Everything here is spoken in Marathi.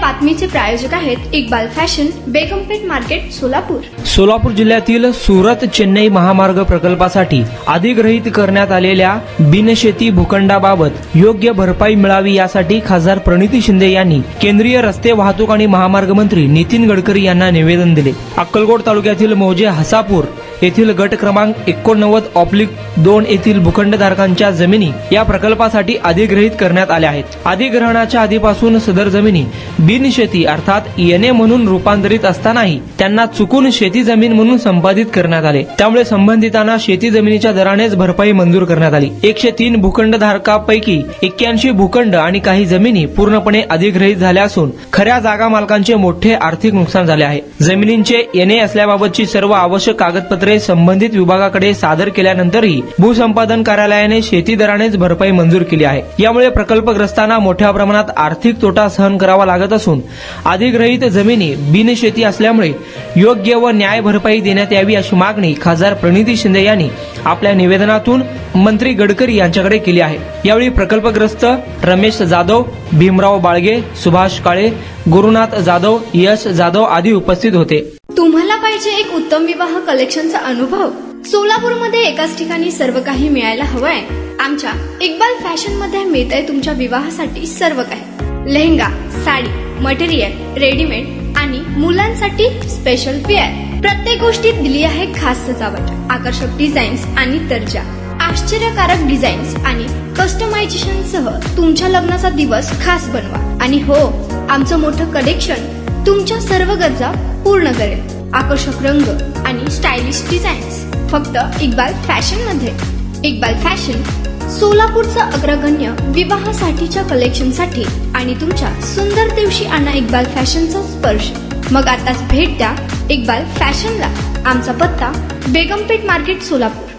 बातमीचे प्रायोजक आहेत इक्बाल फॅशन, बेगमपेठ मार्केट, सोलापूर। सोलापूर जिल्ह्यातील सुरत चेन्नई महामार्ग प्रकल्पासाठी अधिग्रहित करण्यात आलेल्या बिनशेती भूखंडाबाबत योग्य भरपाई मिळावी यासाठी खासदार प्रणिती शिंदे यांनी केंद्रीय रस्ते वाहतूक आणि महामार्ग मंत्री नितीन गडकरी यांना निवेदन दिले। अक्कलकोट तालुक्यातील मौजे हसापूर येथील गट क्रमांक 89/2 येथील भूखंडधारकांच्या जमिनी या प्रकल्पासाठी अधिग्रहित करण्यात आल्या आहेत। अधिग्रहणाच्या आधीपासून सदर जमिनी बिनशेती अर्थात एनए म्हणून रूपांतरित असतानाही त्यांना चुकून शेती जमीन म्हणून संपादित करण्यात आले। त्यामुळे संबंधितांना शेती जमिनीच्या दरानेच भरपाई मंजूर करण्यात आली। 103 भूखंडधारकांपैकी 81 भूखंड आणि काही जमिनी पूर्णपणे अधिग्रहित झाल्या असून खऱ्या जागा मालकांचे मोठे आर्थिक नुकसान झाले आहे। जमिनींचे एनए असल्याबाबतची सर्व आवश्यक कागदपत्रे संबंधित विभागाकडे सादर केल्यानंतरही भूसंपादन कार्यालयाने शेती दरानेच भरपाई मंजूर केली आहे। यामुळे प्रकल्पग्रस्तांना मोठ्या प्रमाणात आर्थिक तोटा सहन करावा लागत असून अधिग्रहित जमिनी बिनशेती असल्यामुळे योग्य व न्याय भरपाई देण्यात यावी अशी मागणी खासदार प्रणिती शिंदे यांनी आपल्या निवेदनातून मंत्री गडकरी यांच्याकडे केली आहे। यावेळी प्रकल्पग्रस्त रमेश जाधव, भीमराव बाळगे, सुभाष काळे, गुरुनाथ जाधव, यश जाधव आदी उपस्थित होते। तुम्हाला पाहिजे एक उत्तम विवाह कलेक्शनचा अनुभव? सोलापूरमध्ये एकाच ठिकाणी सर्व काही मिळायला हवंय? आमच्या इक्बाल फॅशन मध्ये मिळतंय तुमच्या विवाहासाठी सर्व काही। लेहंगा, साडी, मटेरियल, रेडीमेड आणि मुलांसाठी स्पेशल वेअर। प्रत्येक गोष्टीत दिली आहे खास सजावट, आकर्षक डिझाईन्स आणि दर्जा, आश्चर्यकारक डिझाईन्स आणि कस्टमायझेशन सह तुमच्या लग्नाचा दिवस खास बनवा। आणि हो, आमचं मोठं कलेक्शन तुमच्या सर्व गरजा पूर्ण करेल। आकर्षक रंग आणि स्टायलिश डिझाईन्स फक्त इक्बाल फॅशन मध्ये। इक्बाल फॅशन सोलापूरचा अग्रगण्य विवाहासाठीच्या कलेक्शनसाठी आणि तुमच्या सुंदर दिवशी आणा इक्बाल फॅशनचा स्पर्श। मग आताच भेट द्या इक्बाल फॅशनला। आमचा पत्ता बेगमपेठ मार्केट, सोलापूर।